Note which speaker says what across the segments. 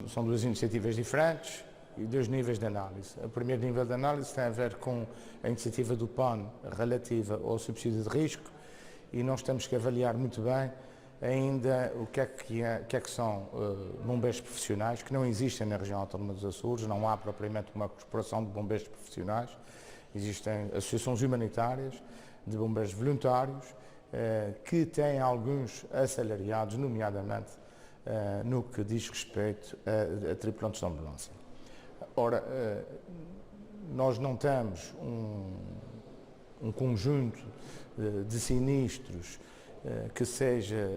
Speaker 1: são duas iniciativas diferentes e dois níveis de análise. O primeiro nível de análise tem a ver com a iniciativa do PAN relativa ao subsídio de risco, e nós temos que avaliar muito bem ainda o que é que são bombeiros profissionais, que não existem na região autónoma dos Açores, não há propriamente uma corporação de bombeiros profissionais, existem associações humanitárias de bombeiros voluntários, que têm alguns assalariados, nomeadamente no que diz respeito a tripulantes de ambulância. Ora, nós não temos um conjunto de sinistros que seja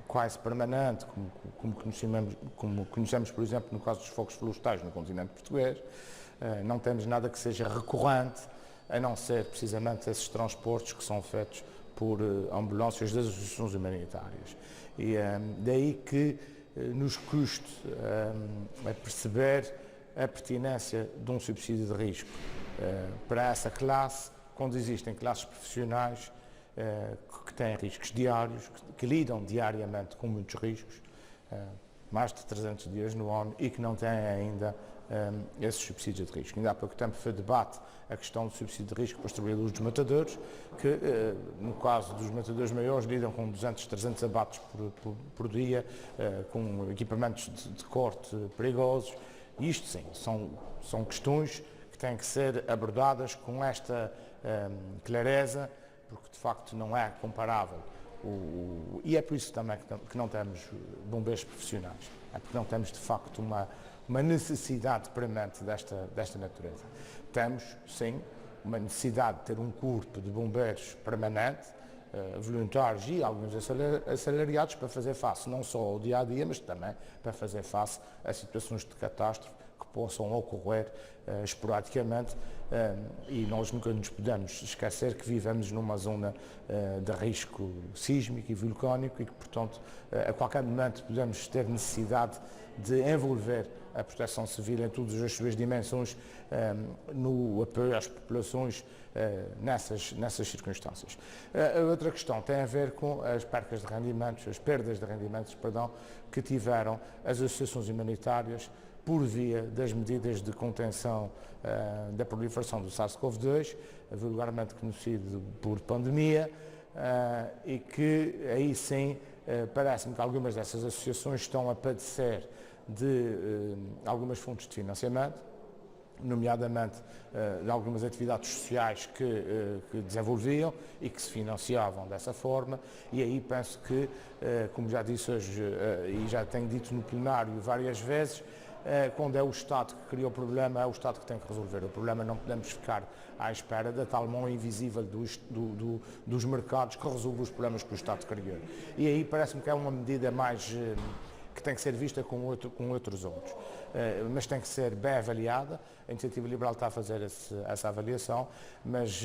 Speaker 1: quase permanente, como conhecemos, por exemplo, no caso dos focos florestais no continente português. Não temos nada que seja recorrente, a não ser precisamente esses transportes que são feitos por ambulâncias das associações humanitárias. E daí que nos custe a perceber a pertinência de um subsídio de risco para essa classe, quando existem classes profissionais que têm riscos diários, que lidam diariamente com muitos riscos, mais de 300 dias no ano, e que não têm ainda esses subsídios de risco. Ainda há pouco tempo foi debate a questão do subsídio de risco para os trabalhadores dos matadores, que no caso dos matadores maiores lidam com 200, 300 abates por dia, com equipamentos de corte perigosos. E isto sim, são questões que têm que ser abordadas com esta clareza, porque de facto não é comparável. E é por isso também que não temos bombeiros profissionais, é porque não temos de facto uma necessidade premente desta natureza. Temos, sim, uma necessidade de ter um corpo de bombeiros permanente, voluntários e alguns assalariados, para fazer face não só ao dia-a-dia, mas também para fazer face a situações de catástrofe que possam ocorrer esporadicamente, e nós nunca nos podemos esquecer que vivemos numa zona de risco sísmico e vulcânico, e que, portanto, a qualquer momento podemos ter necessidade de envolver a proteção civil em todas as suas dimensões no apoio às populações nessas circunstâncias. A outra questão tem a ver com as perdas de rendimentos, que tiveram as associações humanitárias por via das medidas de contenção da proliferação do SARS-CoV-2, vulgarmente conhecido por pandemia, e que aí sim parece-me que algumas dessas associações estão a padecer de algumas fontes de financiamento, nomeadamente de algumas atividades sociais que desenvolviam e que se financiavam dessa forma, e aí penso que, como já disse hoje e já tenho dito no plenário várias vezes, quando é o Estado que cria o problema, é o Estado que tem que resolver o problema. Não podemos ficar à espera da tal mão invisível dos mercados que resolve os problemas que o Estado criou. E aí parece-me que é uma medida mais que tem que ser vista com outros olhos, mas tem que ser bem avaliada. A Iniciativa Liberal está a fazer essa avaliação, mas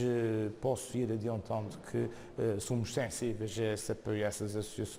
Speaker 1: posso ir adiantando que somos sensíveis a esse apoio a essas associações.